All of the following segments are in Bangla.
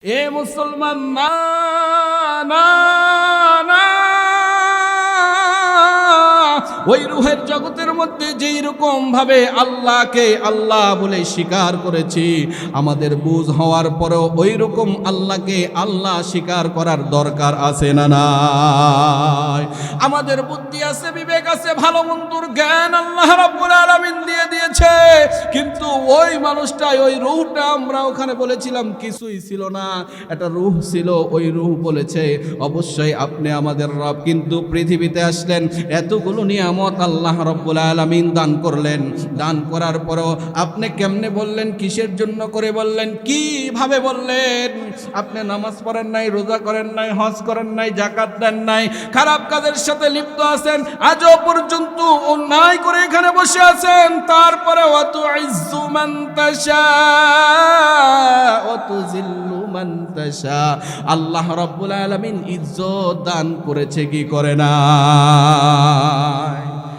এ মুসলমান, না না না, ওই রূহের জগতের মধ্যে যেই রকম ভাবে আল্লাহকে আল্লাহ বলে স্বীকার করেছি, আমাদের বুঝ হওয়ার পরেও ওই রকম আল্লাহকে আল্লাহ স্বীকার করার দরকার আছে না নাই? আমাদের বুদ্ধি আছে, বিবেক আছে, ভালো মন্দর জ্ঞান আল্লাহ রাব্বুল আলামিন দিয়ে দিয়েছে, কিন্তু ওই মানুষটাই, ওই রূহটা, আমরা ওখানে বলেছিলাম কিছুই ছিল না, একটা রূহ ছিল। ওই রূহ বলেছে অবশ্যই আপনি আমাদের রব, কিন্তু পৃথিবীতে আসলেন, এতগুলো নিয়ামত আল্লাহ রাব্বুল আলামিন দান করলেন, দান করার পরও আপনি কেমনে বললেন, কিসের জন্য করে বললেন, কিভাবে বললেন? আপনি নামাজ পড়েন নাই, রোজা করেন নাই, হজ করেন নাই, যাকাত দেন নাই, খারাপ কাজের সাথে লিপ্ত আছেন, আজও পর্যন্ত অন্যায় করে এখানে বসে আছেন, তারপরে ওয়াতুইজ্জু মান তাশা ওয়াতুযিল্লু মান তাশা, আল্লাহ রাব্বুল আলামিন ইজ্জত দান করেছে কি করে না?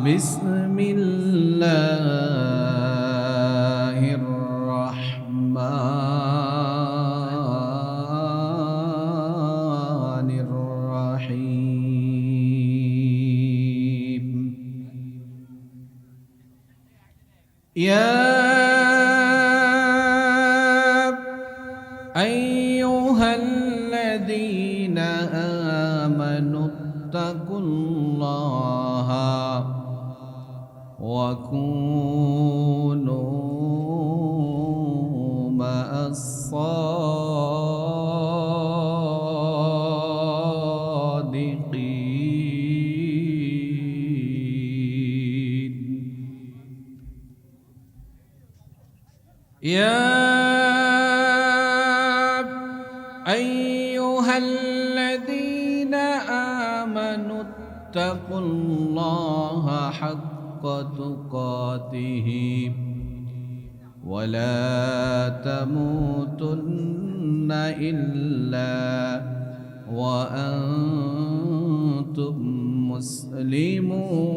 বিসমিল্লাহির রাহমানির রাহিম। ইয়া আইয়ুহাল্লাযীনা আমানুত্তাকুল্লাহা ওয়া কুনু মা'আস সাদিকিন। ইয়া আইয়ুহাল্লাযীনা আমানুত্তাকুল্লাহা হাক্কা তুকাতিহি ওয়া লা তামুতুন্না ইল্লা ওয়া আনতুম মুসলিমুন।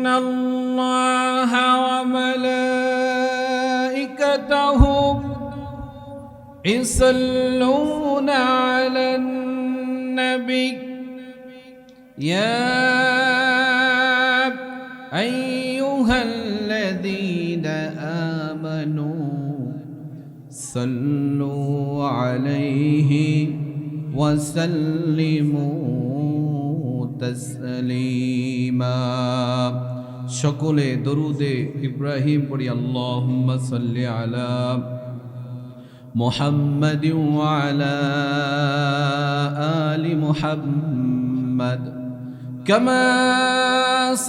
ইন্নাল্লাহা ওয়া মালাইকাতাহু ইসাল্লুনা আলান নবী ইয়া আইয়ুহাল্লাযীনা আমানু সাল্লু আলাইহি ওয়া সাল্লিমু তাসলিমা। সকলে দরুদে ইব্রাহিম পড়ি। আল্লাহুম্মা সাল্লি আলা মুহাম্মাদ ওয়া আলা আলি মুহাম্মাদ কামা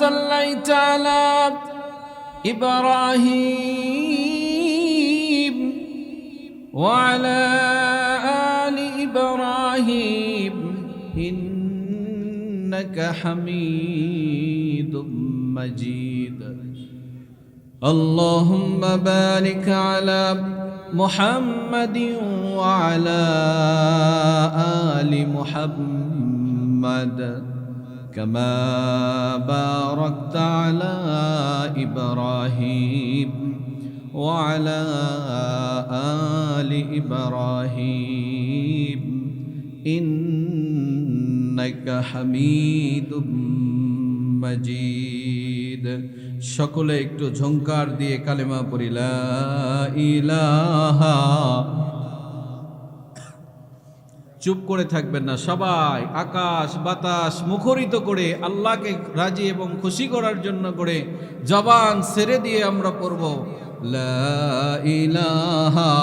সাল্লাইতা আলা ইব্রাহিম ওয়া আলা আলি ইব্রাহিম ইন্নাকা হামিদুম মাজিদ। আল্লাহুম্মা বারিক আলা মুহাম্মাদ ওয়া আলা আলি মুহাম্মাদ কামা বারাকতা আলা ইব্রাহিম ওয়া আলা আলি ইব্রাহিম ইন্নাকা হামিদুম মাজিদ। সকলে একটু ঝংকার দিয়ে কালেমা পড়ি, লা ইলাহা। চুপ করে থাকবেন না, সবাই আকাশ বাতাস মুখরিত করে আল্লাহকে রাজি এবং খুশি করার জন্য করে জবান ছেড়ে দিয়ে আমরা পড়ব, লা ইলাহা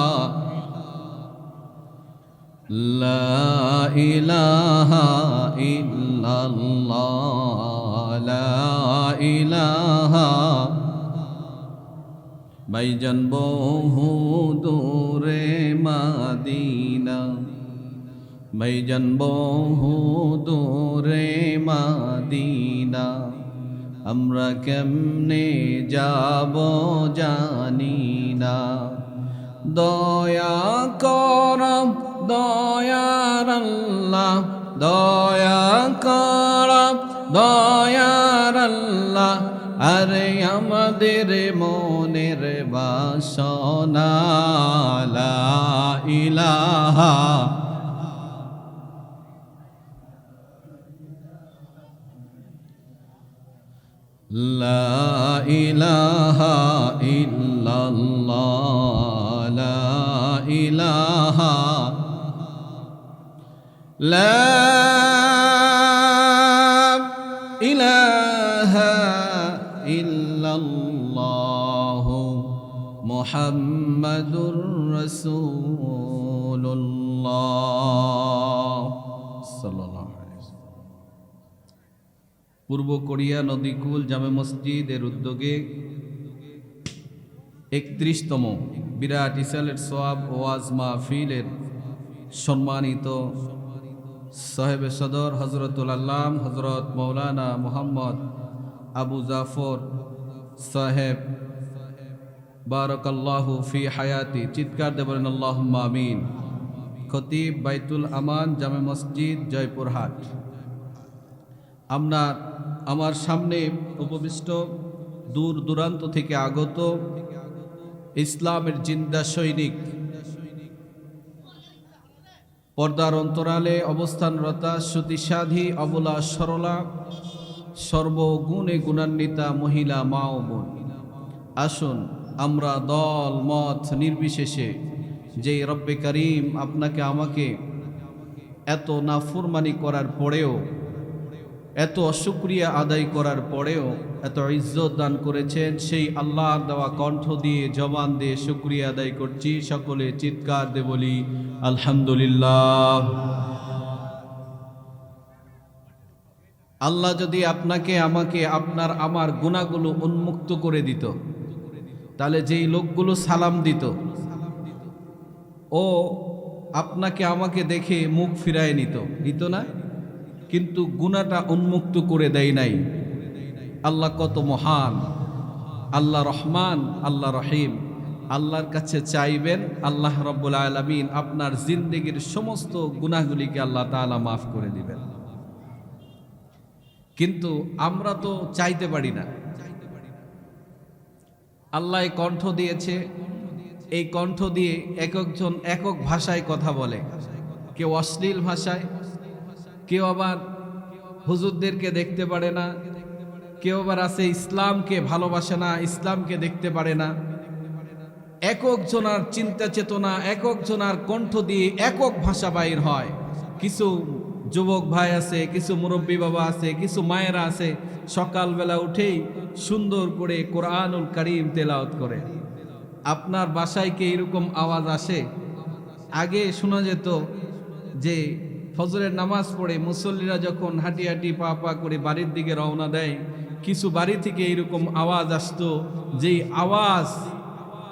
লা ইলাহা ইল্লাল্লাহ, লা ইলাহা। ভাইজান বহু দূরে মাদিনা, ভাইজান বহু দূরে মাদিনা, আমরা কেমনে যাব জানি না। দয়া কর দয়ার আল্লাহ দয়া কর দয়ার আল্লাহ, আরে আমাদের মনের বাসনা লা ইলাহা লা ইলাহা ইল্লাল্লাহ লা ইলাহা লা ইলাহা ইল্লাল্লাহ মুহাম্মাদুর রাসূলুল্লাহ সাল্লাল্লাহু আলাইহি ওয়াসাল্লাম। পূর্ব কোরিয়া নদীকুল জামে মসজিদের উদ্যোগে 31তম বিরাট ইসালের সোয়াব ওয়াজ মাহফিলের সম্মানিত সাহেব সদর হজরতুল আল্লাম হজরত মৌলানা মোহাম্মদ আবু জাফর সাহেব বারাকাল্লাহু ফি হায়াতি, চিৎকার দিয়ে বলেন আল্লাহুম্মা আমিন। খতিব বাইতুল আমান জামে মসজিদ জয়পুরহাট। আমার সামনে উপবিষ্ট দূর দূরান্ত থেকে আগত ইসলামের জিন্দা সৈনিক, পর্দার অন্তরালে অবস্থানরতা শ্রুতিসাধী অবলা সরলা সর্বগুণে গুণান্বিতা মহিলা মা ও বোন, আসুন আমরা দল মত নির্বিশেষে যে রব্বে করিম আপনাকে আমাকে এত নাফরমানি করার পরেও, এত অশুকরিয়া আদায় করার পরেও এত ইজ্জত দান করেছেন, সেই আল্লাহর দেওয়া কণ্ঠ দিয়ে জবান দিয়ে শুকরিয়া আদায় করছি। সকলে চিৎকার দিয়ে বলি আলহামদুলিল্লাহ। আল্লাহ যদি আপনাকে আমাকে আপনার আমার গুনাহগুলো উন্মুক্ত করে দিত, তাহলে যেই লোকগুলো সালাম দিত ও আপনাকে আমাকে দেখে মুখ ফিরায় নিত না, কিন্তু গুনাহটা উন্মুক্ত করে দেয় নাই। আল্লাহ কত মহান, আল্লাহ রহমান, আল্লাহ রহিম। আল্লাহর কাছে চাইবেন, আল্লাহ রব্বুল আলামিন আপনার জিন্দেগির সমস্ত গুনাহগুলিকে আল্লাহ তাআলা মাফ করে দিবেন। কিন্তু আমরা তো চাইতে পারি না। আল্লাহ কণ্ঠ দিয়েছে, এই কণ্ঠ দিয়ে এক একজন একক ভাষায় কথা বলে, কেউ অশ্লীল ভাষায়, কেউ আবার হুজুরদেরকে দেখতে পারে না, কেউ আবার আছে ইসলামকে ভালোবাসে না, ইসলামকে দেখতে পারে না। একক জনার চিন্তা চেতনা, একক জনার কণ্ঠ দিয়ে একক ভাষা বাইর হয়। কিছু যুবক ভাই আছে, কিছু মুরব্বী বাবা আছে, কিছু মায়েরা আছে, সকালবেলা উঠেই সুন্দর করে কোরআনুল কারীম তেলাওয়াত করে। আপনার বাসায় কি এরকম আওয়াজ আসে? আগে শোনা যেত যে ফজরের নামাজ পড়ে মুসল্লিরা যখন হাঁটি হাঁটি পা পা করে বাড়ির দিকে রওনা দেয়, কিছু বাড়ি থেকে এরকম আওয়াজ আসতো, যেই আওয়াজ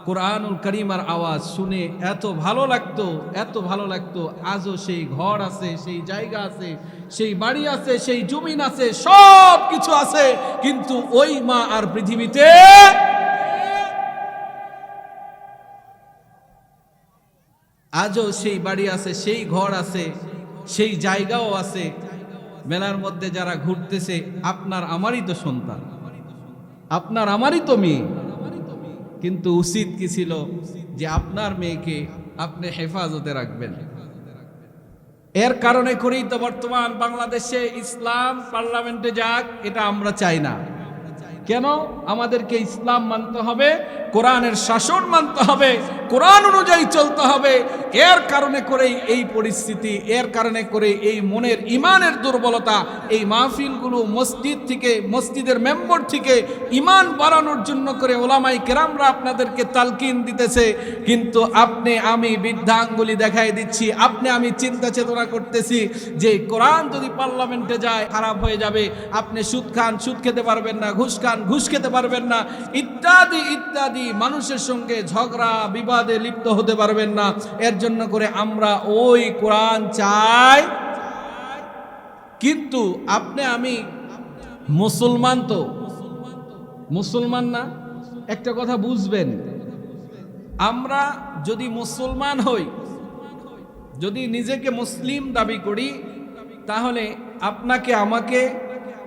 কোরআনুল কারীমের আওয়াজ শুনে এত ভালো লাগতো, এত ভালো লাগতো। আজও সেই ঘর আছে, সেই জায়গা আছে, সেই বাড়ি আছে, সেই জমিন আছে, সব কিছু আছে, কিন্তু ওই মা আর পৃথিবীতে আজও সেই বাড়ি আছে, সেই ঘর আছে, সেই জায়গাও আছে। মেলার মধ্যে যারা ঘুরতেছে, আপনার আমারই তো সন্তান, আপনার আমারই তো মেয়ে, কিন্তু উচিত কি ছিল যে আপনার মেয়েকে আপনি হেফাজতে রাখবেন। এর কারণে করেই তো বর্তমান বাংলাদেশে ইসলাম পার্লামেন্টে যাক, এটা আমরা চাই না। কেন? আমাদেরকে ইসলাম মানতে হবে, কোরআনের শাসন মানতে হবে, কোরআন অনুযায়ী চলতে হবে। এর কারণে করেই এই পরিস্থিতি, এর কারণে করে এই মনের ইমানের দুর্বলতা। এই মাহফিলগুলো মসজিদ থেকে, মসজিদের মেম্বার থেকে ইমান বাড়ানোর জন্য করে ওলামায়ে কেরামরা আপনাদেরকে তালকিন দিতেছে, কিন্তু আপনি আমি বৃদ্ধাঙ্গুলি দেখাই দিচ্ছি, আপনি আমি চিন্তা চেতনা করতেছি যে কোরআন যদি পার্লামেন্টে যায় খারাপ হয়ে যাবে। আপনি সুদ খান, সুদ খেতে পারবেন না, ঘুষ খান, ঘুষ খেতে পারবেন না, ইত্যাদি ইত্যাদি। মানুষের সঙ্গে ঝগড়া বিবাদে লিপ্ত হতে পারবেন না। এর জন্য করে আমরা ওই কোরআন চাই। কিন্তু আপনি আমি মুসলমান, তো মুসলমান না? একটা কথা বুঝবেন, আমরা যদি মুসলমান হই, যদি নিজেকে মুসলিম দাবি করি, তাহলে আপনাকে আমাকে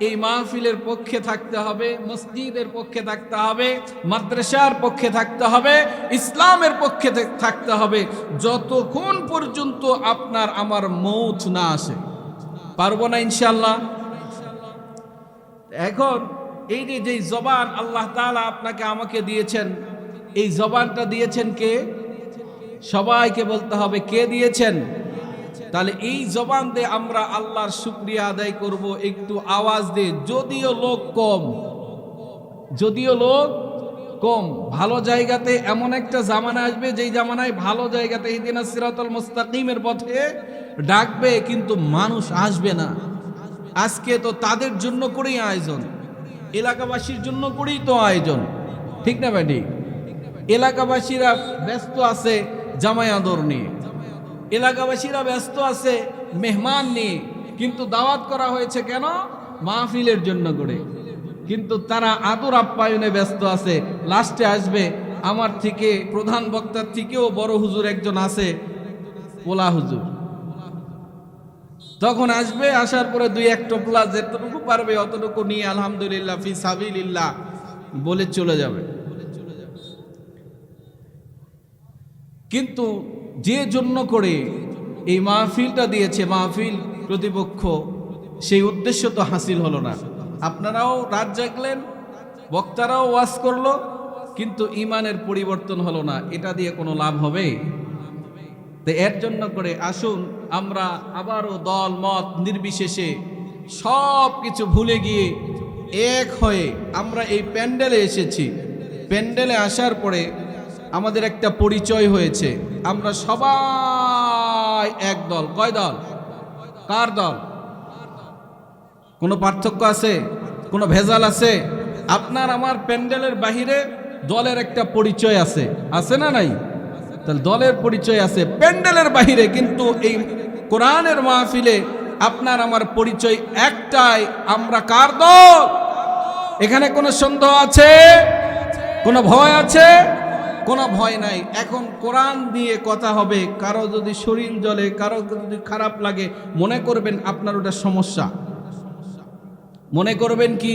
এই মাহফিলের পক্ষে থাকতে হবে, মসজিদের পক্ষে থাকতে হবে, মাদ্রাসার পক্ষে থাকতে হবে, ইসলামের পক্ষে থাকতে হবে, যতক্ষণ পর্যন্ত আপনার আমার মৌত না আসে। পারবো না ইনশাআল্লাহ? এখন এই যে জবান আল্লাহ তাআলা আপনাকে আমাকে দিয়েছেন, এই জবানটা দিয়েছেন কে? সবাইকে বলতে হবে কে দিয়েছেন। তাহলে এই জবান দিয়ে আমরা আল্লাহর শুকরিয়া আদায় করব একটু আওয়াজ দিয়ে। যদিও লোক কম, ভালো জায়গাতে এমন একটা জামানা আসবে যেই জামানায় ভালো জায়গাতে ইহদিনাস সিরাতাল মুস্তাকিমের পথে ডাকবে, কিন্তু মানুষ আসবে না। আজকে তো তাদের জন্য করেই আয়োজন, এলাকাবাসীর জন্য করেই তো আয়োজন, ঠিক না ভাই? এলাকাবাসীরা ব্যস্ত আছে জামাই আদর নিয়ে, এলাকাবাসীরা ব্যস্ত আছে মেহমান নিয়ে, কিন্তু দাওয়াত করা হয়েছে কেন? মাহফিলের জন্য করে, কিন্তু তারা আদর আপ্যায়নে ব্যস্ত আছে। লাস্টে আসবে আমার থেকে, প্রধান বক্তার থেকেও বড় হুজুর একজন আছে, পোলা হুজুর, তখন আসবে, আসার পরে দুই এক টোপলা যেতটুকু পারবে অতটুকু নিয়ে আলহামদুলিল্লাহ ফি সাবিলিল্লাহ বলে চলে যাবে। কিন্তু যে জন্য করে এই মাহফিলটা দিয়েছে মাহফিল প্রতিপক্ষ, সেই উদ্দেশ্য তো হাসিল হলো না। আপনারাও রাত জাগলেন, বক্তারাও ওয়াজ করলো, কিন্তু ইমানের পরিবর্তন হলো না। এটা দিয়ে কোনো লাভ হবে? তো এর জন্য করে আসুন আমরা আবারও দল মত নির্বিশেষে সব কিছু ভুলে গিয়ে এক হয়ে আমরা এই প্যান্ডেলে এসেছি। প্যান্ডেলে আসার পরে আমাদের একটা পরিচয় হয়েছে, আমরা সবাই এক দল। কয় দল? কার দল? কোনো পার্থক্য আছে? কোনো ভেজাল আছে? আপনার আমার প্যান্ডেলের বাহিরে দলের একটা পরিচয় আছে, আছে না নাই? তাহলে দলের পরিচয় আছে প্যান্ডেলের বাহিরে, কিন্তু এই কোরআনের মাহফিলে আপনার আমার পরিচয় একটাই, আমরা কার দল? এখানে কোনো সন্দেহ আছে? কোনো ভয় আছে? কোনো ভয় নাই। এখন কোরআন দিয়ে কথা হবে। কারো যদি শরীর জ্বলে, কারো যদি খারাপ লাগে, মনে করবেন আপনার ওটা সমস্যা, মনে করবেন কি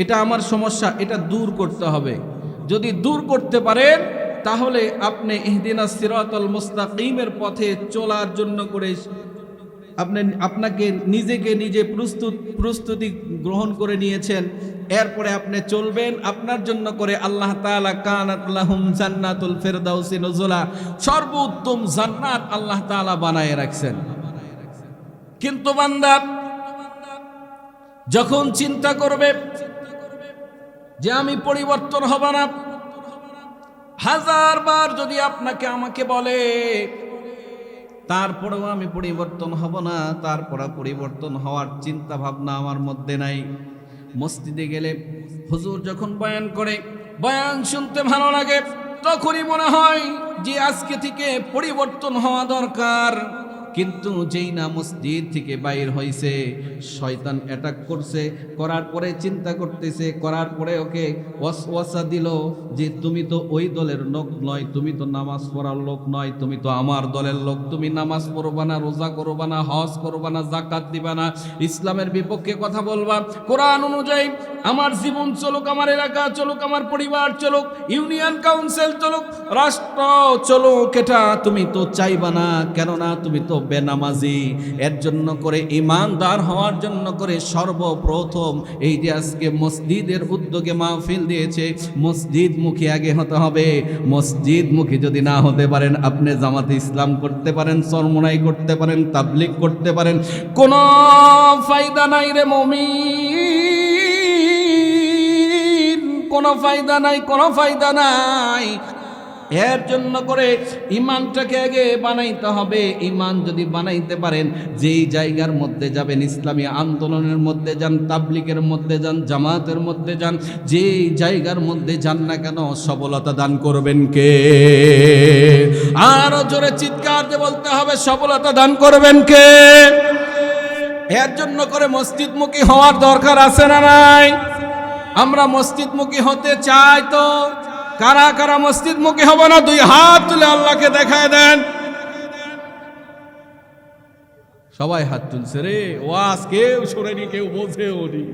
এটা আমার সমস্যা, এটা দূর করতে হবে। যদি দূর করতে পারেন তাহলে আপনি ইহদিনাস সিরাতাল মুস্তাকিমের পথে চলার জন্য করে আপনাকে নিজে প্রস্তুতি গ্রহণ করে নিয়েছেন। এরপরে আপনি চলবেন, আপনার জন্য করে আল্লাহ তাআলা কানাত লাহুম জান্নাতুল ফিরদাউসি নুজুলা, সর্বোত্তম জান্নাত আল্লাহ তাআলা বানায় রাখছেন। কিন্তু বান্দা যখন চিন্তা করবে যে আমি পরিবর্তন হব না, হাজারবার যদি আপনাকে আমাকে বলে তারপরেও আমি পরিবর্তন হব না, তারপরে পরিবর্তন হওয়ার চিন্তা ভাবনা আমার মধ্যে নাই। মসজিদে গেলে হুজুর যখন বয়ান করে, বয়ান শুনতে ভালো লাগে, তখনই মনে হয় যে আজকে থেকে পরিবর্তন হওয়া দরকার। কিন্তু যেই না মসজিদ থেকে বাইর হইছে, শয়তান অ্যাটাক করছে, করার পরে চিন্তা করতেছে, করার পরে ওকে ওয়াসওয়াসা দিল যে তুমি তো ওই দলের লোক নয়, তুমি তো নামাজ পড়ার লোক নয়, তুমি তো আমার দলের লোক, তুমি নামাজ পড়বা না, রোজা করবা না, হজ করবা না, জাকাত দিবা না, ইসলামের বিপক্ষে কথা বলবা। কোরআন অনুযায়ী আমার জীবন চলুক, আমার এলাকা চলুক, আমার পরিবার চলুক, ইউনিয়ন কাউন্সিল চলুক, রাষ্ট্র চলুক, এটা তুমি তো চাইবা না, কেননা তুমি তো বেনামাজি। এর জন্য করে ইমানদার হওয়ার জন্য করে সর্বপ্রথম এই যে আজকে মসজিদের উদ্যোগে মাহফিল দিয়েছে, মসজিদ মুখী আগে হতে হবে। মসজিদ মুখী যদি না হতে পারেন, আপনি জামাতে ইসলাম করতে পারেন, চরমোনাই করতে পারেন, তাবলিগ করতে পারেন, কোনো ফায়দা নাই রে মুমিন, কোনো ফায়দা নাই, কোনো ফায়দা নাই। এর জন্য করে ইমানটাকে আগে বানাইতে হবে। ইমান যদি বানাইতে পারেন, যেই জায়গার মধ্যে যাবেন, ইসলামী আন্দোলনের মধ্যে যান, তাবলিগের মধ্যে যান, জামাতের মধ্যে যান, যেই জায়গার মধ্যে যান না কেন, সফলতা দান করবেন কে? আরো জোরে চিৎকার দিয়ে বলতে হবে, সফলতা দান করবেন কে? এর জন্য করে মসজিদমুখী হওয়ার দরকার আছে না নাই? আমরা মসজিদমুখী হতে চাই তো কারা কারা মসজিদমুখী হবে না? দুই হাত তুলে আল্লাহকে দেখায় দেন। সবাই হাত তুলছে রে, ওয়াজ কেউ শোনেনি, কেউ বোঝেও নি।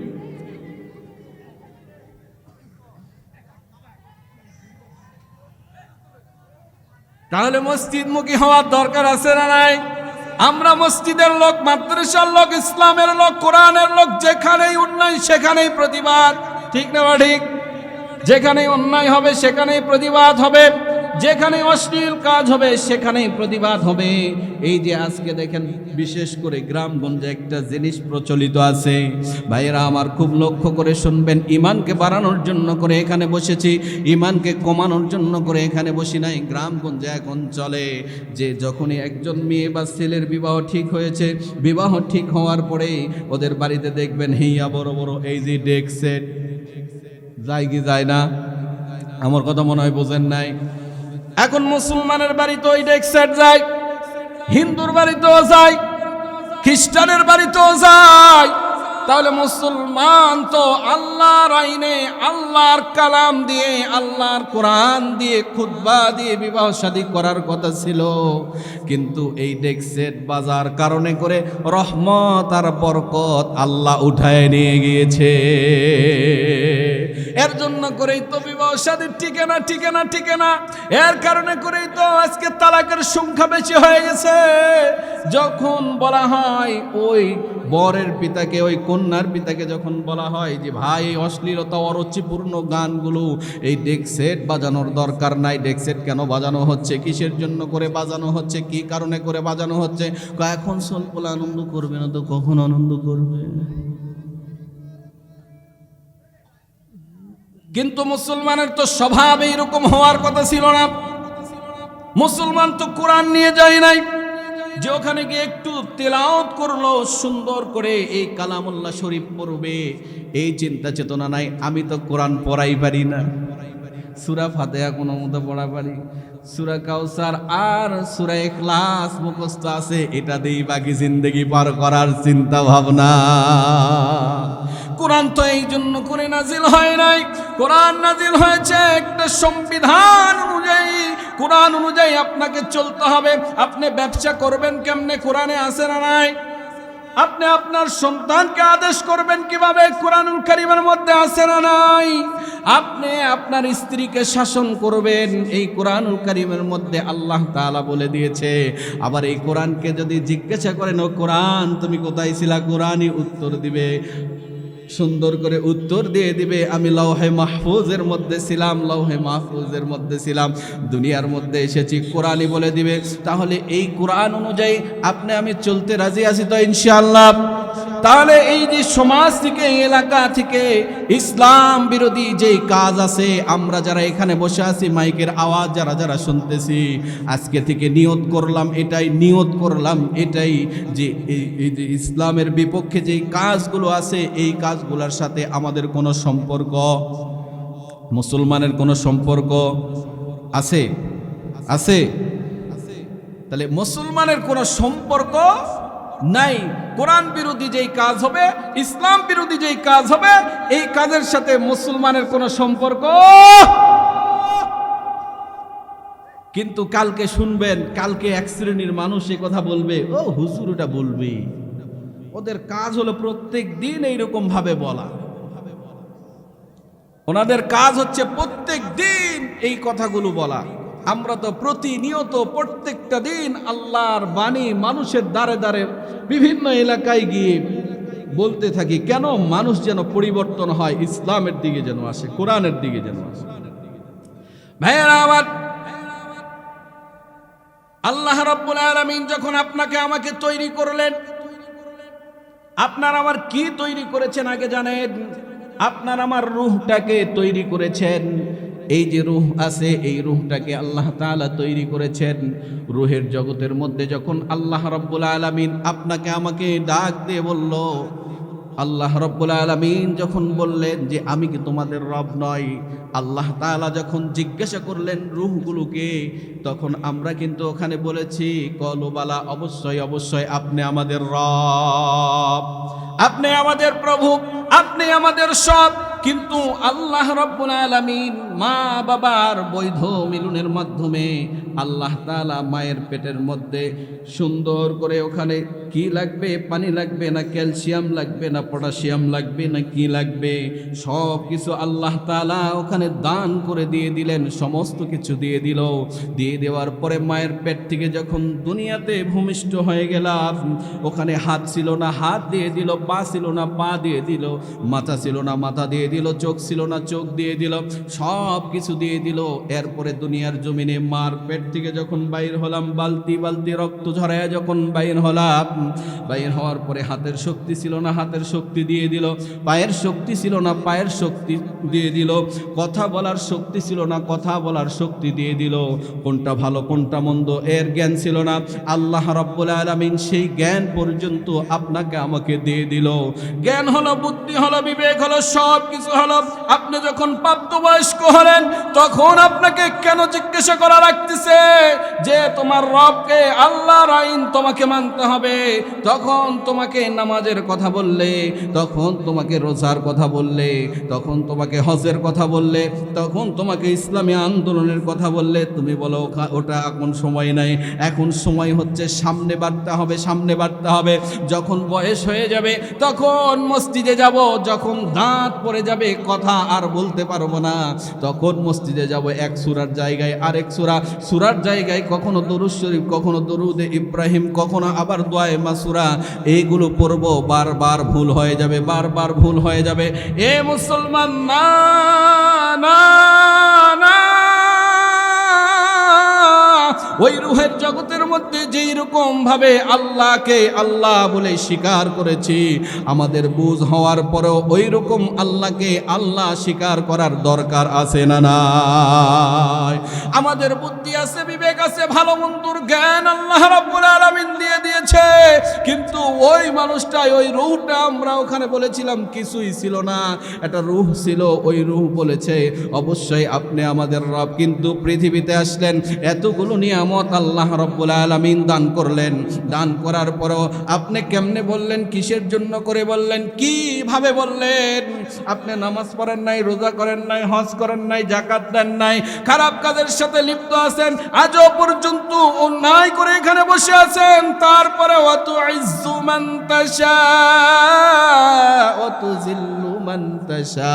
তাহলে মসজিদমুখী হওয়ার দরকার আছে না নাই? আমরা মসজিদের লোক, মাদ্রাসার লোক, ইসলামের লোক, কোরআনের লোক, যেখানেই অন্যায় সেখানেই প্রতিবাদ, ঠিক না ঠিক? যেখানেই অন্যায় হবে সেখানেই প্রতিবাদ হবে, যেখানে অশ্লীল কাজ হবে সেখানেই প্রতিবাদ হবে। এই যে আজকে দেখেন বিশেষ করে গ্রামগঞ্জে একটা জিনিস প্রচলিত আছে, ভাইয়েরা আমার খুব লক্ষ্য করে শুনবেন, ইমানকে বাড়ানোর জন্য করে এখানে বসেছি, ইমানকে কমানোর জন্য করে এখানে বসি নাই। গ্রামগঞ্জে এখন চলে যে যখনই একজন মেয়ে বা ছেলের বিবাহ ঠিক হয়েছে, বিবাহ ঠিক হওয়ার পরে ওদের বাড়িতে দেখবেন হেইয়া বড় বড় এই যে ডেক সেট যায় কি যায় না? আমার কথা মনে হয় বোঝেন নাই। এখন মুসলমানের বাড়িতে ওই ডেক সেট যায়, হিন্দুর বাড়িতেও যায়, খ্রিস্টানের বাড়িতেও যায়। তাহলে মুসলমান তো আল্লাহর আইনে, আল্লাহর কালাম দিয়ে, আল্লাহর কোরআন দিয়ে, খুতবা দিয়ে বিবাহ শাদী করার কথা ছিল, কিন্তু এই ডেক সেট বাজার কারণে করে রহমত আর বরকত আল্লাহ উঠায় নিয়ে গিয়েছে। এর জন্য করেই তো বিবাহ শাদী টিকে না, টিকে না, টিকে না। এর কারণে করেই তো আজকে তালাকের সংখ্যা বেশি হয়ে গেছে। যখন বলা হয় ওই বরের পিতাকে, ওই কন্যার পিতাকে যখন বলা হয় যে ভাই অশ্লীলতা অরুচিপূর্ণ গানগুলো এই ডেক সেট বাজানোর দরকার নাই, ডেক সেট কেন বাজানো হচ্ছে, কিসের জন্য করে বাজানো হচ্ছে, কি কারণে করে বাজানো হচ্ছে, এখন সলপলা আনন্দ করবে না তো কখন আনন্দ করবে? কিন্তু মুসলমানের তো স্বভাব এইরকম হওয়ার কথা ছিল না। মুসলমান তো কোরআন নিয়ে যায় নাই যে ওখানে গিয়ে একটু তেলাওয়াত করলো, সুন্দর করে এই কালামুল্লাহ শরীফ পড়বে, এই চিন্তা চেতনা নাই। আমি তো কোরআন পড়াই পারি না, সূরা ফাতিহা কোনো মতো পড়া পারি, সূরা কাউসার আর সূরা ইখলাস মুখস্থ আছে, এটা দিয়েই বাকি জিন্দেগি পার করার চিন্তা ভাবনা। কোরআন তো এই জন্য করে নাজিল হয় নাই, কোরআন নাজিল হয়েছে একটা সংবিধান অনুযায়ী। কোরআন অনুযায়ী আপনাকে চলতে হবে। আপনি ব্যবসা করবেন কেমনে, কোরআনে আছে না নাই? আপনি আপনার সন্তানকে আদেশ করবেন কিভাবে, কোরআনুল কারীমের মধ্যে আছে না নাই? আপনি আপনার স্ত্রীকে শাসন করবেন, এই কোরআনুল কারীমের মধ্যে আল্লাহ তাআলা বলে দিয়েছে। আবার এই কোরআনকে যদি জিজ্ঞাসা করেন ও কোরআন তুমি কোথায় ছিলা, কোরআনই উত্তর দিবে, সুন্দর করে উত্তর দিয়ে দিবে, আমি লাওহে মাহফুজের মধ্যে ছিলাম, লাওহে মাহফুজের মধ্যে ছিলাম, দুনিয়ার মধ্যে এসেছি, কোরআনই বলে দিবে। তাহলে এই কোরআন অনুযায়ী আপনি আমি চলতে রাজি আছি তো ইনশাআল্লাহ? তাহলে এই যে সমাজ থেকে, এলাকা থেকে ইসলাম বিরোধী যেই কাজ আছে, আমরা যারা এখানে বসে আছি, মাইকের আওয়াজ যারা যারা শুনতেছি, আজকে থেকে নিয়ত করলাম এটাই যে এই যে ইসলামের বিপক্ষে যেই কাজগুলো আছে, এই কাজগুলোর সাথে আমাদের কোনো সম্পর্ক, মুসলমানের কোনো সম্পর্ক আছে? তাহলে মুসলমানের কোনো সম্পর্ক নাই। কোরআন বিরোধী যেই কাজ হবে, ইসলাম বিরোধী যেই কাজ হবে, এই কাজের সাথে মুসলমানের কোনো সম্পর্ক। কিন্তু কালকে শুনবেন, কালকে এক শ্রেণীর মানুষ এই কথা বলবে, ও হুজুর ওটা বলবে, ওদের কাজ হলো প্রত্যেক দিন এইরকম ভাবে বলা, ওনাদের কাজ হচ্ছে প্রত্যেক দিন এই কথাগুলো বলা। আমরা তো প্রতিনিয়ত প্রত্যেকটা দিন আল্লাহর বাণী মানুষের দ্বারে দ্বারে বিভিন্ন এলাকায় গিয়ে বলতে থাকি, কেন মানুষ যেন পরিবর্তন হয়, ইসলামের দিকে যেন আসে, কোরআনের দিকে যেন আসে। ভাইয়েরা আমার, আল্লাহ রাব্বুল আলামিন যখন আপনাকে আমাকে তৈরি করলেন, আপনার আমার কি তৈরি করেছেন আগে জানেন? আপনার আমার রূহটাকে তৈরি করেছেন। এই যে রূহ আছে, এই রূহটাকে আল্লাহ তাআলা তৈরি করেছেন। রূহের জগতের মধ্যে যখন আল্লাহ রাব্বুল আলামিন আপনাকে আমাকে ডাক দিয়ে বলল, আল্লাহ রাব্বুল আলামিন যখন বললেন যে আমি কি তোমাদের রব নয়, আল্লাহ তাআলা যখন জিজ্ঞাসা করলেন রূহগুলোকে, তখন আমরা কিন্তু ওখানে বলেছি কলু বালা, অবশ্যই অবশ্যই আপনি আমাদের রব, আপনি আমাদের প্রভু, আপনি আমাদের সব। কিন্তু আল্লাহ রাব্বুল আলামিন মা বাবার বৈধ মিলনের মাধ্যমে আল্লাহ তাআলা মায়ের পেটের মধ্যে সুন্দর করে ওখানে কি লাগবে, পানি লাগবে না ক্যালসিয়াম লাগবে না পটাশিয়াম লাগবে না কি লাগবে, সব কিছু আল্লাহ তাআলা ওখানে দান করে দিয়ে দিলেন, সমস্ত কিছু দিয়ে দিল। দিয়ে দেওয়ার পরে মায়ের পেট থেকে যখন দুনিয়াতে ভূমিষ্ঠ হয়ে গেলাম, ওখানে হাত ছিল না হাত দিয়ে দিল, পা ছিল না পা দিয়ে দিল, মাথা ছিল না মাথা দিয়ে দিল, চোখ ছিল না চোখ দিয়ে দিল, সব কিছু দিয়ে দিল। এরপরে দুনিয়ার জমিনে মার পেট থেকে যখন বাইর হলাম, বালতি বালতি রক্ত ঝরায় যখন বাইর হলাম, বাইর হওয়ার পরে হাতের শক্তি ছিল না হাতের শক্তি দিয়ে দিল, পায়ের শক্তি ছিল না পায়ের শক্তি দিয়ে দিল, কথা বলার শক্তি ছিল না কথা বলার শক্তি দিয়ে দিল, কোনটা ভালো কোনটা মন্দ এর জ্ঞান ছিল না, আল্লাহ রাব্বুল আলামিন সেই জ্ঞান পর্যন্ত আপনাকে আমাকে দিয়ে দিল। জ্ঞান হলো, বুদ্ধি হলো, বিবেক হলো, সব কিছু হলো। আপনি যখন প্রাপ্তবয়স্ক হলেন তখন আপনাকে কেন জিজ্ঞাসা করা রাখতেছে যে তোমার রবকে, আল্লাহর আইন তোমাকে মানতে হবে? তখন তোমাকে নামাজের কথা বললে, তখন তোমাকে রোজার কথা বললে, তখন তোমাকে হজের কথা বললে, তখন তোমাকে ইসলামী আন্দোলনের কথা বললে, তুমি বলো ওটা এখন সময় নাই, এখন সময় হচ্ছে সামনে বাড়তে হবে, সামনে বাড়তে হবে। যখন বয়স হয়ে যাবে তখন মসজিদে যাব, যখন দাঁত পড়ে যাবে কথা আর বলতে পারবো না, তখন মসজিদে যাব এক সূরার জায়গায় আরেক সূরার জায়গায় কখনো দরুদ শরীফ, কখনো দরুদে ইব্রাহিম, কখনো আবার দোয়ায়ে মাসুরা, এইগুলো পড়বো। বারবার ভুল হয়ে যাবে, বারবার ভুল হয়ে যাবে। এ মুসলমান, না না না, ওই রূহের জগতের মধ্যে যেই রকম ভাবে আল্লাহকে আল্লাহ বলে স্বীকার করেছি, আমাদের বুঝ হওয়ার পরেও ওই রকম আল্লাহকে আল্লাহ স্বীকার করার দরকার আছে না নাই? আমাদের বুদ্ধি আছে, বিবেক আছে, ভালো মন্দর জ্ঞান আল্লাহ রাব্বুল আলামিন দিয়ে দিয়েছে, কিন্তু ওই মানুষটাই, ওই রূহটা, আমরা ওখানে বলেছিলাম কিছুই ছিল না, একটা রূহ ছিল, ওই রূহ বলেছে অবশ্যই আপনি আমাদের রব, কিন্তু পৃথিবীতে আসলেন, এতগুলো নিয়ামত আল্লাহ রাব্বুল আলামিন দান করলেন, দান করার পরও আপনি কেমনে বললেন, কিসের জন্য করে বললেন, কিভাবে বললেন? আপনি নামাজ পড়েন নাই, রোজা করেন নাই, হজ করেন নাই, যাকাত দেন নাই, খারাপ কাজের সাথে লিপ্ত আছেন, আজও পর্যন্ত অন্যায় করে এখানে বসে আছেন, তারপরে ওয়াতুইজ্জু মান তাশা ওয়া তুযিল্লু মান তাশা,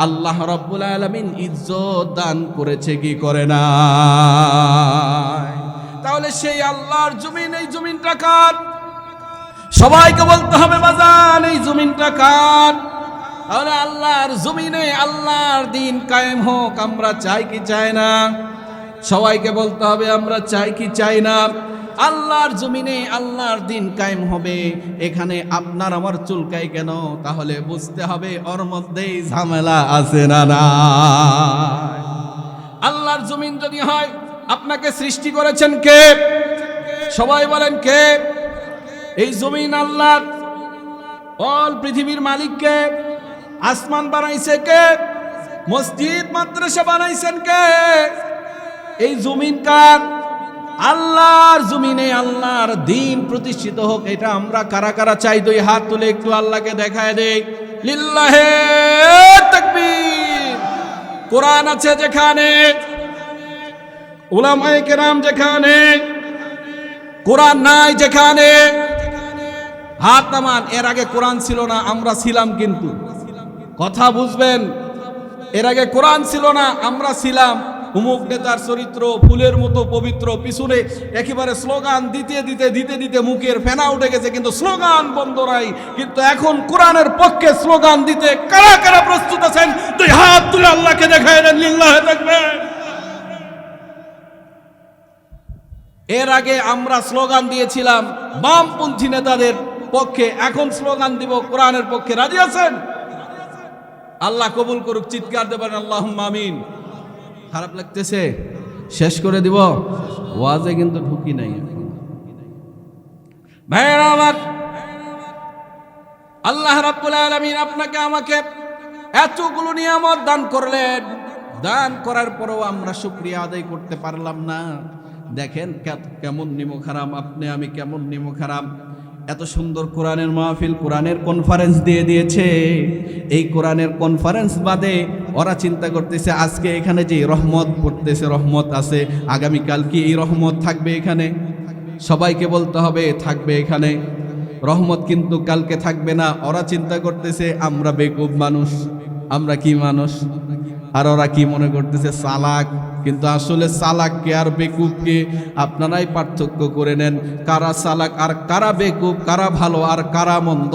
আল্লাহ রাব্বুল আলামিন ইজ্জত দান করেছে কি করে না? তাহলে সেই আল্লাহর জমিন, এই জমিনটা কার? সবাইকে বলতে হবে বাজান, এই জমিনটা কার? তাহলে আল্লাহর জমিনে আল্লাহর দিন কায়েম হোক, আমরা চাই কি চাই না? সবাইকে বলতে হবে আমরা চাই কি চাই না? আল্লাহর জমিনে আল্লাহর দিন কায়েম হবে, এখানে আপনার আমার চুলকায় কেন? তাহলে বুঝতে হবে ওর মধ্যেই ঝামেলা আছে না না। আল্লাহর জমিন যদি হয়, আপনাকে সৃষ্টি করেছেন কে? সবাই বলেন কে? এই জমিন আল্লাহর, অল পৃথিবীর মালিক কে? আসমান বানাইছে কে? মসজিদ মাদ্রাসা বানাইছেন কে? এই জমিন কার? আল্লাহর জমিনে আল্লাহর দ্বীন প্রতিষ্ঠিত হোক, এটা আমরা কারা কারা চাই? দুই হাত তুলে একটু আল্লাহকে দেখায় দেই, লিল্লাহে তাকবীর। কোরআন আছে যেখানে, উলামায়ে কেরাম যেখানে, কোরআন নাই যেখানে, হাত নামান। এর আগে কোরআন ছিল না, আমরা ছিলাম, কিন্তু কথা বুঝবেন, এর আগে কোরআন ছিল না, আমরা ছিলাম। অমুক নেতার চরিত্র ফুলের মতো পবিত্র, পিছনে একেবারে স্লোগান দিতে দিতে দিতে দিতে মুখের ফেনা উঠে গেছে, কিন্তু স্লোগান বন্ধ নাই। কিন্তু এখন কোরআনের পক্ষে স্লোগান দিতে কারা কারা প্রস্তুত আছেন? দুই হাত তুলে আল্লাহকে দেখায় দেন, লিল্লাহে তাকবীর। এর আগে আমরা স্লোগান দিয়েছিলাম বামপন্থী নেতাদের পক্ষে, এখন স্লোগান দিব কোরআনের পক্ষে। রাজি আছেন? আল্লাহ কবুল করুক, চিৎকার দেবেন আল্লাহুম্মা আমিন। খারাপ লাগতেছে? শেষ করে দিব, ওয়াজে কিন্তু ঢুকি নাই। ভাইরা আমার, আল্লাহ রাব্বুল আলামিন আপনাকে আমাকে এতগুলো নিয়ামত দান করলেন, দান করার পরেও আমরা শুকরিয়া আদায় করতে পারলাম না। দেখেন কেমন নিমক হারাম, আপনি আমি কেমন নিমক হারাম। এত সুন্দর কোরআনের মাহফিল, কোরআনের কনফারেন্স দিয়ে দিয়েছে। এই কোরআনের কনফারেন্স বাদে ওরা চিন্তা করতেছে আজকে এখানে যে রহমত পড়তেছে, রহমত আছে, আগামীকাল কি এই রহমত থাকবে এখানে? সবাইকে বলতে হবে থাকবে এখানে রহমত, কিন্তু কালকে থাকবে না। ওরা চিন্তা করতেছে আমরা বেকুব মানুষ, আমরা কি মানুষ, আর ওরা কি মনে করতেছে চালাক। কিন্তু আসলে চালাককে আর বেকুবকে আপনারাই পার্থক্য করে নেন, কারা চালাক আর কারা বেকুব, কারা ভালো আর কারা মন্দ।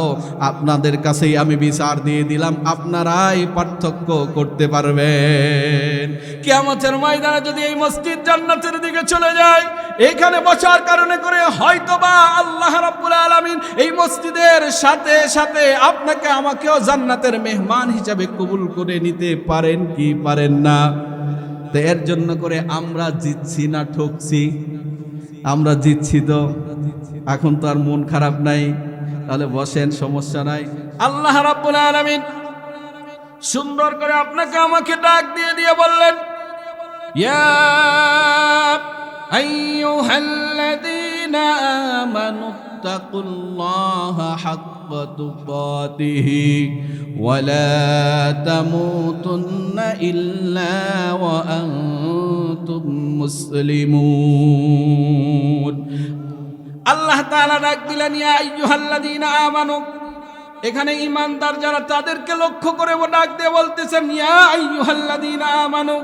আপনাদের কাছেই আমি বিচার দিয়ে দিলাম, আপনারাই পার্থক্য করতে পারবেন। কিয়ামতের ময়দানে যদি এই মসজিদ জান্নাতের দিকে চলে যায়, এখানে বসার কারণে করে হয়তোবা আল্লাহ রাব্বুল আলামিন এই মসজিদের সাথে সাথে আপনাকে আমাকেও জান্নাতের মেহমান হিসাবে কবুল করে নিতে পারেন কি পারেন না? তো এর জন্য করে আমরা জিতছি না ঠকছি? আমরা জিতছি তো, এখন তো আর মন খারাপ নাই, তাহলে বসেন, সমস্যা নাই। আল্লাহ রাব্বুল আলামিন সুন্দর করে আপনাকে আমাকে ডাক দিয়ে দিয়ে বললেন, ইয়া আইয়ুহাল্লাযীনা আমানু তাকুল্লাহা হাক্কা তুকাতিহি ওয়া লা তামুতুন্না ইল্লা ওয়া আনতুম মুসলিমুন। আল্লাহ তাআলা ডাক দিলেন ইয়া আইয়ুহাল্লাযীনা আমানু, এখানে ঈমানদার যারা তাদেরকে লক্ষ্য করে ডাক দিয়ে বলতেছেন ইয়া আইয়ুহাল্লাযীনা আমানু।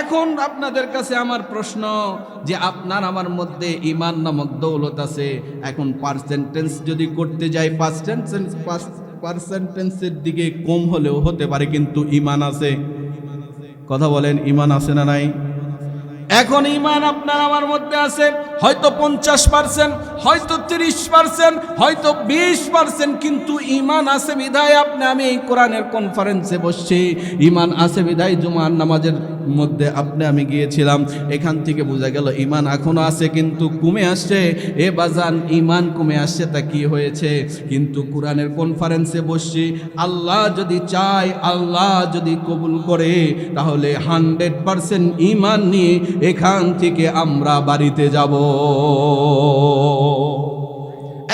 এখন আপনাদের কাছে আমার প্রশ্ন যে আপনার আমার মধ্যে ঈমান নামক দৌলত আছে, এখন পার্সেন্টেজ যদি করতে যাই পার্সেন্টেজের দিকে কম হলেও হতে পারে, কিন্তু ঈমান আছে। কথা বলেন, ঈমান আছে না নাই? এখন ঈমান আপনার আমার মধ্যে আছে হয়তো 50%, হয়তো 30%, হয়তো 20%, কিন্তু ঈমান আছে বিধায় আপনি আমি এই কোরআনের কনফারেন্সে বসছি। ঈমান আছে বিধায় জুমার নামাজের মধ্যে আপনি আমি গিয়েছিলাম। এখান থেকে বোঝা গেল ঈমান এখনো আছে কিন্তু কমে আসছে। এ বাজান, ঈমান কমে আসছে তা কি হয়েছে? কিন্তু কোরআনের কনফারেন্সে বসছি, আল্লাহ যদি চায়, আল্লাহ যদি কবুল করে, তাহলে 100% ঈমান নিয়ে এখান থেকে আমরা বাড়িতে যাব।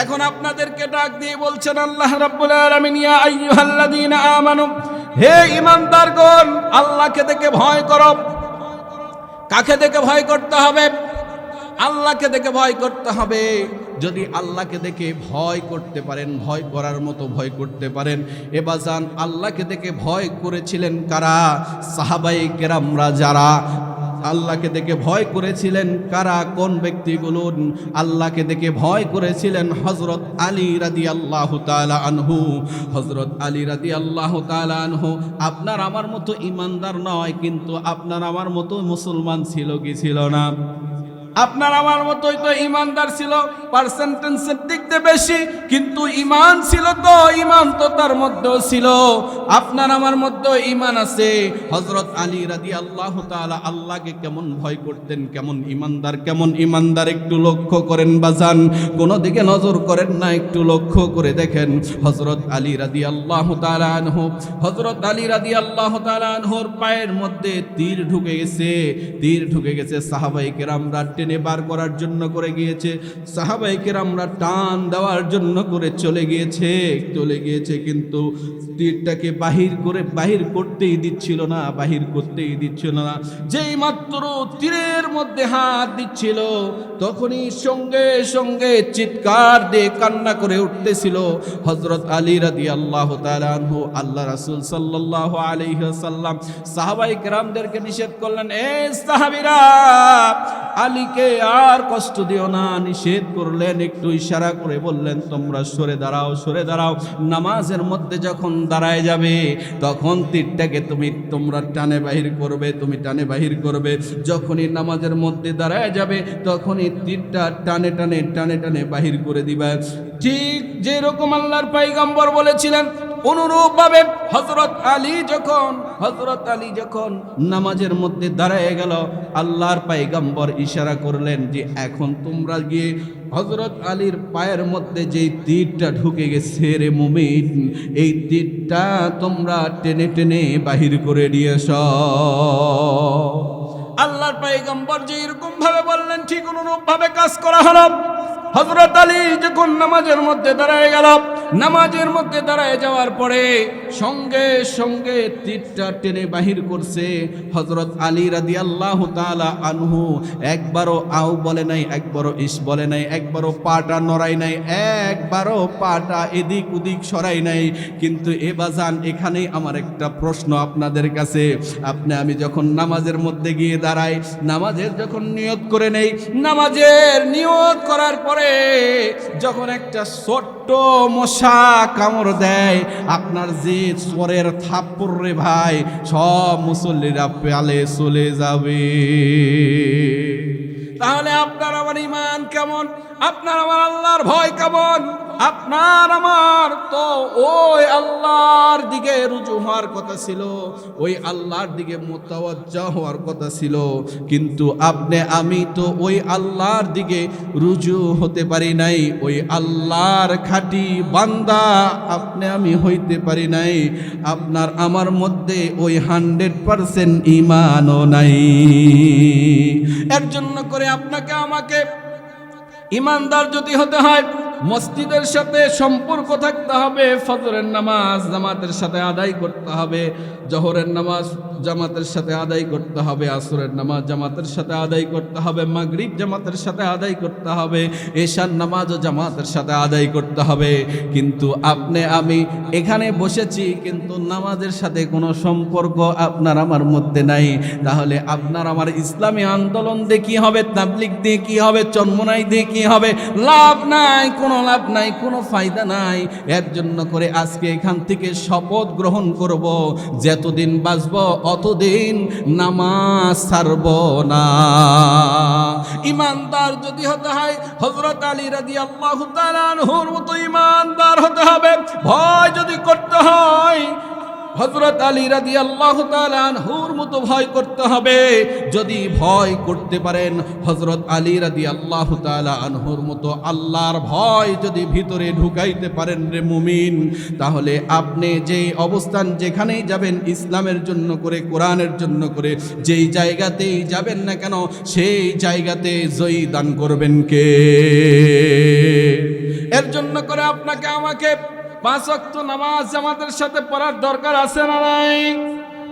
এখন আপনাদেরকে ডাক দিয়ে বলছেন আল্লাহ রাব্বুল আলামিন ইয়া আইয়ুহাল্লাযীনা আমানু, হে ঈমানদারগণ, আল্লাহকে দেখে ভয় করো। কাকে দেখে ভয় করতে হবে? আল্লাহকে দেখে ভয় করতে হবে। যদি আল্লাহকে দেখে ভয় করতে পারেন, ভয় করার মতো ভয় করতে পারেন, এ বাজান আল্লাহকে দেখে ভয় করেছিলেন কারা? সাহাবায়ে কেরামরা যারা আল্লাহকে দেখে ভয় করেছিলেন কারা? কোন ব্যক্তিগুলো আল্লাহকে দেখে ভয় করেছিলেন? হযরত আলী রাদিয়াল্লাহু তাআলা আনহু। হযরত আলী রাদিয়াল্লাহু তাআলা আনহু আপনার আমার মতো ঈমানদার নয়, কিন্তু আপনার আমার মতো মুসলমান ছিল কি ছিল না? আপনার আমার মতোই তো ঈমানদার ছিল, পার্সেন্টেজের দিক দিয়ে বেশি, কিন্তু ঈমান ছিল তো, ঈমান তো তার মধ্যেও ছিল। আপনার আমার মধ্যে ঈমান আছে। হযরত আলী রাদিয়াল্লাহু তাআলা আল্লাহকে কেমন ভয় করতেন, কেমন ঈমানদার একটু লক্ষ্য করেন বাজান, কোন দিকে নজর করেন না, একটু লক্ষ্য করে দেখেন। হযরত আলী রাদিয়াল্লাহু তাআলা আনহু, হযরত আলী রাদিয়াল্লাহু তাআলা আনহুর পায়ের মধ্যে তীর ঢুকে গেছে। সাহাবায়ে কেরামরা টেনে বার করার জন্য করে গিয়েছে, সাহাবায়ে কেরামরা টান দেওয়ার জন্য করে চলে গিয়েছে, কিন্তু তীরটাকে বাহির করতেই দিচ্ছিল না। যেই মাত্র তীরের মধ্যে হাত দিচ্ছিল, তখনই সঙ্গে সঙ্গে চিৎকার দিয়ে কান্না করে উঠতেছিল হযরত আলী রাদিয়াল্লাহু তাআলা আনহু। আল্লাহ রাসূল সাল্লাল্লাহু আলাইহি ওয়াসাল্লাম সাহাবায়ে কেরামদেরকে নিষেধ করলেন, এ সাহাবীরা, আলীকে আর কষ্ট দিও না, নিষেধ করলেন। একটু ইশারা করে বললেন, তোমরা সরে দাঁড়াও। নামাজের মধ্যে যখন দাঁড়ায় যাবে, তখন তীরটাকে তোমরা টানে বাহির করবে। যখনই নামাজের মধ্যে দাঁড়ায় যাবে, তখনই তীরটা টানে বাহির করে দিবা। ঠিক যেরকম আল্লাহর পয়গম্বর বলেছিলেন, অনুরূপভাবে হযরত আলী যখন নামাজের মধ্যে দাঁড়ায় গেল, আল্লাহর পয়গম্বর ইশারা করলেন যে এখন তোমরা গিয়ে হযরত আলীর পায়ের মধ্যে যেই তীরটা ঢুকে গেছে রে মুমিন, এই তীরটা তোমরা টেনে বাহির করে নিয়ে এসো। আল্লাহর পয়গম্বর যে এরকম ভাবে বললেন, ঠিক অনুরূপ ভাবে কাজ করা হলো। হযরত আলী যখন নামাজের মধ্যে দাঁড়ায় গেল, নামাজের মধ্যে দাঁড়ায় যাওয়ার পরে সঙ্গে সঙ্গে তীরটা টেনে বাহির করছে। হযরত আলী রাদিয়াল্লাহু তাআলা আনহু একবারও আও বলে নাই, একবারও ইস বলে নাই, একবারও পাটা নড়াই নাই, একবারও পাটা এদিক ওদিক সরাই নাই। কিন্তু এ বাজান, এখানেই আমার একটা প্রশ্ন আপনাদের কাছে। আমি যখন নামাজের মধ্যে গিয়ে দাঁড়াই, নামাজের যখন নিয়ত করে নেই, নামাজের নিয়ত করার পরে যখন একটা ছোট্ট মশা কামড় দেয়, আপনার যে চোরের থাপ্পড় রে ভাই, সব মুসল্লিরা পেলে চলে যাবে। তাহলে আপনার আমার ঈমান কেমন? আপনার আমার আল্লাহর ভয় কেমন? আপনার আমার তো ওই আল্লাহর দিকে রুজু হওয়ার কথা ছিল, ওই আল্লাহর দিকে মুতাওয়াজ্জা হওয়ার কথা ছিল, কিন্তু আমি তো ওই আল্লাহর দিকে রুজু হতে পারি নাই, ওই আল্লাহর খাঁটি বান্দা আমি হইতে পারি নাই। আপনার আমার মধ্যে ওই 100% ঈমানও নাই। এর জন্য করে আপনাকে আমাকে ঈমানদার যদি হতে হয়, মসজিদের সাথে সম্পর্ক থাকতে হবে, ফজরের নামাজ জামাতের সাথে আদায় করতে হবে, জোহরের নামাজ জামাতের সাথে আদায় করতে হবে, আসরের নামাজ জামাতের সাথে আদায় করতে হবে, মাগরিব জামাতের সাথে আদায় করতে হবে, এশার নামাজও জামাতের সাথে আদায় করতে হবে। কিন্তু আমি এখানে বসেছি, কিন্তু নামাজের সাথে কোনো সম্পর্ক আপনার আমার মধ্যে নাই। তাহলে আপনার আমার ইসলামী আন্দোলন দিয়ে কি হবে? তাবলিগ দিয়ে কি হবে? চরমোনাই দিয়ে কি হবে? লাভ নাই, কোনো লাভ নাই, কোনো ফায়দা নাই। এর জন্য করে আজকে এখান থেকে শপথ গ্রহণ করব, যতদিন বাঁচব অতদিন নামাজ ছাড়ব না। ঈমানদার যদি হতে হয়, হযরত আলী রাদিয়াল্লাহু তাআলা আনহুর মতো ঈমানদার হতে হবে। ভয় যদি করতে হয়, হযরত আলী রাদিয়াল্লাহু তাআলা আনহুর মতো ভয় করতে হবে। যদি ভয় করতে পারেন হযরত আলী রাদিয়াল্লাহু তাআলা আনহুর মতো আল্লাহর ভয় যদি ভিতরে ঢুকাইতে পারেন রে মুমিন, তাহলে আপনি যেই অবস্থান যেখানেই যাবেন ইসলামের জন্য করে, কোরআনের জন্য করে, যেই জায়গাতেই যাবেন না কেন, সেই জায়গাতে জয়ী দান করবেন কে? এর জন্য করে আপনাকে আমাকে 5 ওয়াক্ত নামাজ জামাতের সাথে পড়ার দরকার আছে না নাই?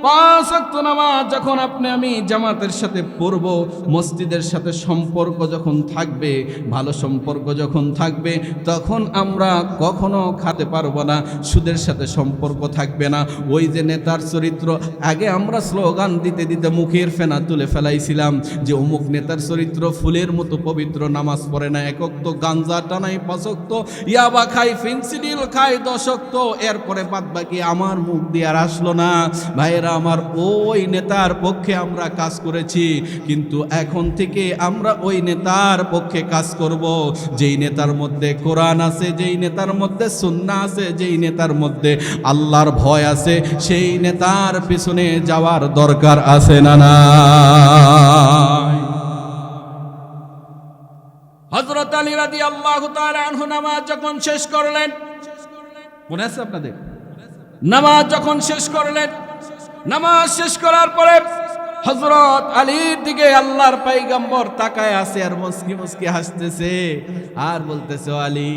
5 ওয়াক্ত নামাজ যখন আমি জামাতের সাথে পড়ব, মসজিদের সাথে সম্পর্ক যখন থাকবে, ভালো সম্পর্ক যখন থাকবে, তখন আমরা কখনো খাতে পারবো না। সুদের সাথে সম্পর্ক থাকবে না। ওই যে নেতার চরিত্র, আগে আমরা স্লোগান দিতে দিতে মুখের ফেনা তুলে ফেলাইছিলাম যে অমুক নেতার চরিত্র ফুলের মতো পবিত্র, নামাজ পড়ে না, 1 ওয়াক্ত গাঞ্জা টানাই, 5 ওয়াক্ত ইয়াবা খাই, ফেন্সিডিল খাই 10 ওয়াক্ত, এরপরে বাদ বাকি আমার মুখ দিয়ে আর আসলো না। ভাইয়েরা আমার, ওই নেতার পক্ষে আমরা কাজ করেছি, কিন্তু এখন থেকে আমরা ওই নেতার পক্ষে কাজ করব যেই নেতার মধ্যে কোরআন আছে, যেই নেতার মধ্যে সুন্নাহ আছে, যেই নেতার মধ্যে আল্লাহর ভয় আছে, সেই নেতার পিছনে যাওয়ার দরকার আছে না নাই? হযরত আলী রাদিয়াল্লাহু তাআলা আনহু নামাজ যখন শেষ করলেন, মনে আছে আপনাদের? নামাজ যখন শেষ করলেন, নামাজ শেষ করার পরে হযরত আলীর দিকে আল্লাহর পয়গম্বর তাকায় আছে আর মুস্কি মুস্কি হাসতেছে আর বলতেছে, আলী,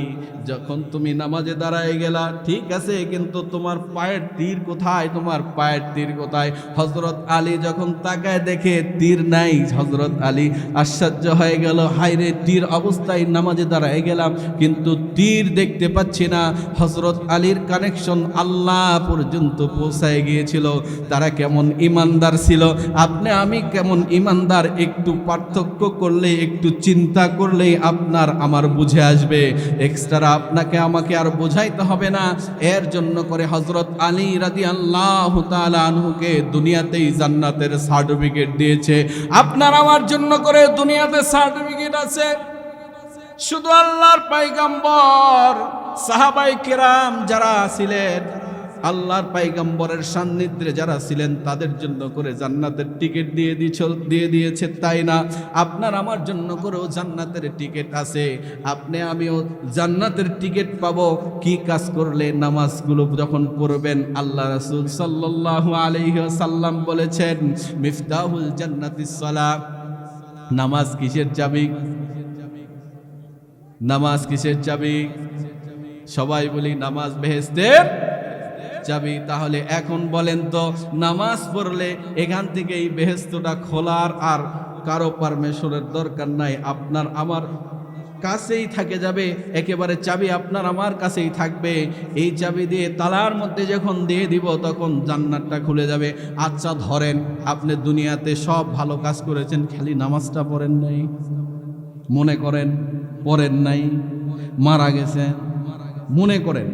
যখন তুমি নামাজে দাঁড়ায় গেলা ঠিক আছে, কিন্তু তোমার পায়ের তীর কোথায়? তোমার পায়ের তীর কোথায়? হযরত আলী যখন তাকায় দেখে তীর নাই, হযরত আলী আশ্চর্য হয়ে গেল, হায়রে, তীর অবস্থায় নামাজে দাঁড়ায় গেলাম কিন্তু তীর দেখতে পাচ্ছি না। হযরত আলীর কানেকশন আল্লাহ পর্যন্ত পৌঁছায় গিয়েছিল। তারা কেমন ঈমানদার ছিল, আমি কেমন ঈমানদার, একটু পার্থক্য করলে, একটু চিন্তা করলেই আপনার আমার বুঝে আসবে। এক্সট্রা আপনাকে আমাকে আর বোঝাইতে হবে না। এর জন্য করে হযরত আলী রাদিয়াল্লাহু তাআলা আনহুকে দুনিয়াতেই জান্নাতের সার্টিফিকেট দিয়েছে। আপনার আমার জন্য করে দুনিয়াতে সার্টিফিকেট আছে। শুধু আল্লাহর পয়গম্বর, সাহাবায়ে কেরাম যারা ছিলেন, আল্লাহর পয়গম্বরের সান্নিধ্যে যারা ছিলেন, তাদের জন্য করে জান্নাতের টিকিট দিয়ে দিয়েছে, তাই না? আপনার আমার জন্য করেও জান্নাতের টিকিট আছে। আমিও জান্নাতের টিকিট পাবো কি কাজ করলে? নামাজগুলো যখন পড়বেন। আল্লাহ রাসূল সাল্লাল্লাহু আলাইহি ওয়াসাল্লাম বলেছেন, মিফতাহুল জান্নাতিস সালাহ, নামাজ কিসের চাবি? নামাজ কিসের চাবি? সবাই বলি নামাজ বেহেশতের চাবি। তাহলে এখন বলেন তো, নামাজ পড়লে এখান থেকে এই বেহেশতটা খোলার আর কারো পারমিশনের দরকার নাই, আপনার আমার কাছেই থাকে যাবে, একেবারে চাবি আপনার আমার কাছেই থাকবে। এই চাবি দিয়ে তালার মধ্যে যখন দিয়ে দিব তখন জান্নাতটা খুলে যাবে। আচ্ছা ধরেন আপনি দুনিয়াতে সব ভালো কাজ করেছেন, খালি নামাজটা পড়েন নাই, মনে করেন পড়েন নাই, মারা গেছেন, মনে করেন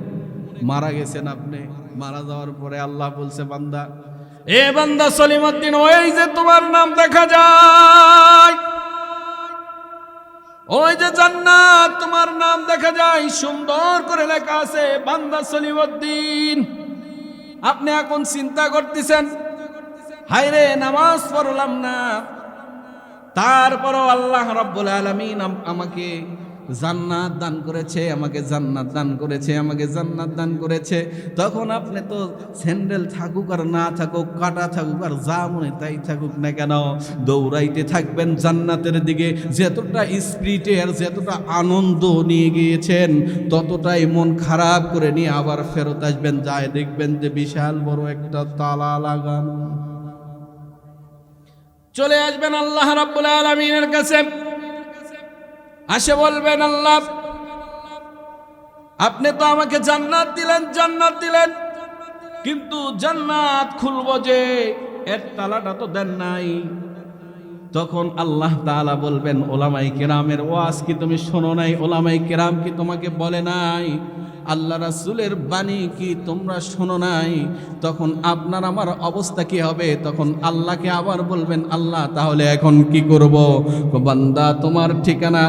মারা গেছেন আপনি, মারা যাওয়ার পরে আল্লাহ বলছে বান্দা, এ বান্দা সলিমউদ্দিন, ওই যে তোমার নাম দেখা যায়, ওই যে জান্নাত তোমার নাম দেখা যায়, সুন্দর করে লেখা আছে বান্দা সলিমউদ্দিন। আপনি এখন চিন্তা করতেছেন, হায়রে নামাজ পড়লাম না, তারপরও আল্লাহ রাব্বুল আলামিন আমাকে জান্নাত দান করেছে, আমাকে জান্নাত দান করেছে, আমাকে জান্নাত দান করেছে। তখন আপনি তো স্যান্ডেল থাকুক আর না থাকুক, কাটা থাকুক আর যা মনে তাই থাকুক না কেন, দৌড়াইতে থাকবেন জান্নাতের দিকে। যতটা স্পিরিটে আর যতটা আনন্দ নিয়ে গিয়েছেন, ততটাই মন খারাপ করে নিয়ে আবার ফেরত আসবেন, যায় দেখবেন যে বিশাল বড় একটা তালা লাগানো। চলে আসবেন আল্লাহ রাব্বুল আলামিনের কাছে, আসে বলবেন, আল্লাহ আপনি তো আমাকে জান্নাত দিলেন, জান্নাত দিলেন, কিন্তু জান্নাত খুলবো যে এর তালাটা তো দেন নাই। তখন আল্লাহ তাআলা বলবেন, ওলামায়ে কেরামের ওয়াজ কি তুমি শোনো নাই? ওলামায়ে কেরাম কি তোমাকে বলে নাই? আল্লাহ রাসূলের বাণী কি তোমরা শোনো নাই? তখন আপনার আমার অবস্থা কি হবে? তখন আল্লাহকে আবার বলবেন, আল্লাহ তাহলে এখন কি করব? বান্দা তোমার ঠিকানা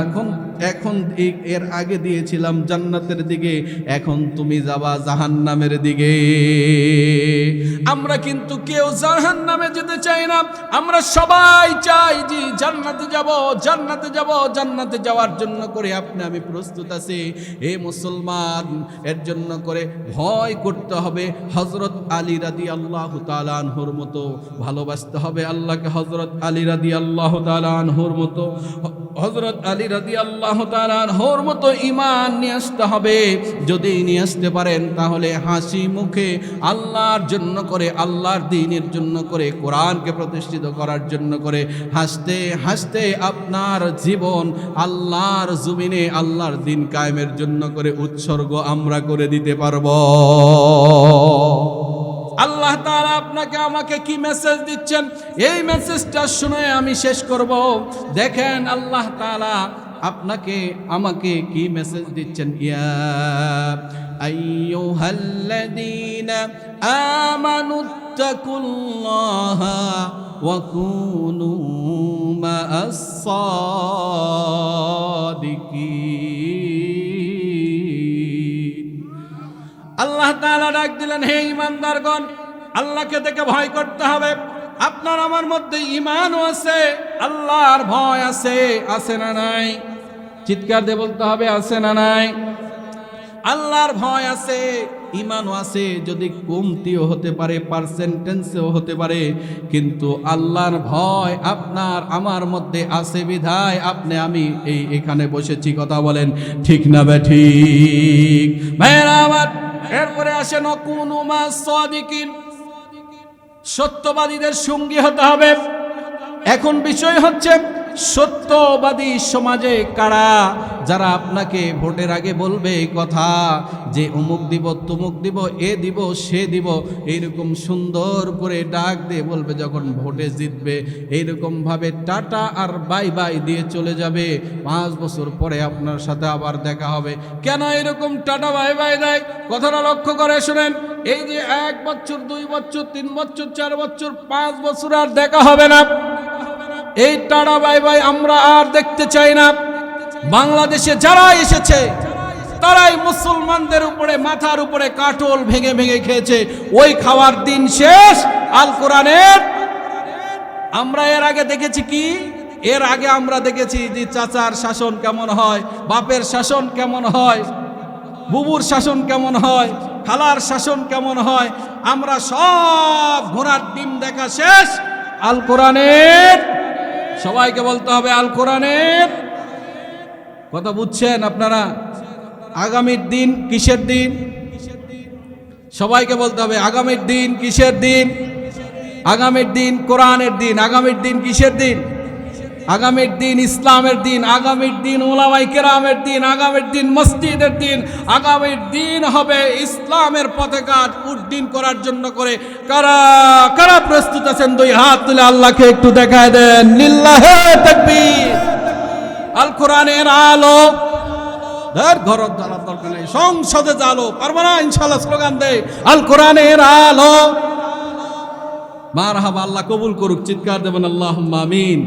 এখন এর আগে দিয়েছিলাম জান্নাতের দিকে, এখন তুমি যাবা জাহান্নামের দিকে। আমরা কিন্তু কেউ জাহান্নামে যেতে চাই না, আমরা সবাই চাই যে জান্নাতে যাব, জান্নাতে যাব। জান্নাতে যাওয়ার জন্য করে আপনি আমি প্রস্তুত আছি। এ মুসলমান, এর জন্য করে ভয় করতে হবে, হযরত আলী রাদিয়াল্লাহু তাআলা আনহুর মতো ভালোবাসতে হবে আল্লাহকে, হযরত আলী রাদিয়াল্লাহু তাআলা আনহুর মতো, হযরত আলী রাদিয়াল্লাহু তাআলা আনহুর মতো ঈমান নিয়ে আসতে হবে। যদি নিয়ে আসতে পারেন তাহলে হাসি মুখে আল্লাহর জন্য করে, আল্লাহর দ্বীনের জন্য করে, কোরআনকে প্রতিষ্ঠিত করার জন্য করে হাসতে হাসতে আপনার জীবন আল্লাহর জমিনে আল্লাহর দ্বীন কায়েমের জন্য করে উৎসর্গ আমরা করে দিতে পারবো। আল্লাহ তাআলা আপনাকে আমাকে কি মেসেজ দিচ্ছেন, এই মেসেজটা শুনে আমি শেষ করব। দেখেন আল্লাহ তাআলা আপনাকে আমাকে কি মেসেজ দিচ্ছেন, ইয়া আইয়ুহাল্লাযীনা আমানুত্তাকুল্লাহা ওয়া কুনু মা'আস সাদিকিন। আল্লাহ তাআলা ডাক দিলেন, হে ঈমানদারগণ, আল্লাহকে দেখে ভয় করতে হবে। আপনার আমার মধ্যে ঈমানও আছে, আল্লাহর ভয় আছে, আছে না নাই? চিৎকার দিয়ে বলতে হবে, আছে না নাই? আল্লাহর ভয় আছে, ঈমানও আছে, যদি কমতিও হতে পারে, পার্সেন্টেন্সেও হতে পারে, কিন্তু আল্লাহর ভয় আপনার আমার মধ্যে আছে বিধায় আপনি আমি এখানে বসেছি। কথা বলেন ঠিক না বেঠিক? ভাইরা আমার, এরপরে আসেন ওয়াকুনু মা'আস সাদিকিন, সত্যবাদীদের সঙ্গী হতে হবে। এখন বিষয় হচ্ছে সত্যবাদী সমাজে কারা? যারা আপনাকে ভোটের আগে বলবে এই কথা যে অমুক দিব, তমুক দিব, এ দিব, সে দিব, এইরকম সুন্দর করে ডাক দিয়ে বলবে, যখন ভোটে জিতবে এইরকম ভাবে টাটা আর বাই বাই দিয়ে চলে যাবে। 5 বছর পরে আপনার সাথে আবার দেখা হবে। কেন এরকম টাটা বাই বাই দেয়? কথাটা লক্ষ্য করে শুনেন। এই যে 1 বছর, 2 বছর, 3 বছর, 4 বছর, 5 বছর আর দেখা হবে না, এই টাটা বাই বাই আমরা আর দেখতে চাই না। বাংলাদেশে যারা এসেছে তারাই মুসলমানদের উপরে, মাথার উপরে কাটল ভেঙে ভেঙে খেয়েছে। ওই খাওয়ার দিন শেষ। আল কোরআনের আমরা এর আগে দেখেছি কি? এর আগে আমরা দেখেছি যে চাচার শাসন কেমন হয়, বাপের শাসন কেমন হয়, বুবুর শাসন কেমন হয়, খালার শাসন কেমন হয়। আমরা সব ঘোড়ার ডিম দেখা শেষ। আল কোরআনের, সবাইকে বলতে হবে আল কোরআনের কথা বুঝছেন আপনারা? আগামীর দিন কিসের দিন? সবাইকে বলতে হবে আগামীর দিন কিসের দিন? আগামীর দিন কোরআনের দিন। আগামীর দিন কিসের দিন? আগামীর দিন ইসলামের দিন। আগামীর দিন ওলামায়ে কেরামের দিন। আগামীর দিন মসজিদের দিন। আগামীর দিন হবে ইসলামের পতাকা উড্ডীন করার জন্য করে কারা কারা প্রস্তুত আছেন? দুই হাত তুলে আল্লাহকে একটু দেখায় দেন। লিল্লাহে তাকবীর। আল কোরআনের আলো ঘর জ্বালার দরকার নেই, সংসদে জ্বালো, পারবো না ইনশাআল্লাহ স্লোগান দেয় আল কোরআনের আলো। মারহাবা, আল্লাহ কবুল করুক। চিৎকার দেবেন আল্লাহুম্মা আমিন।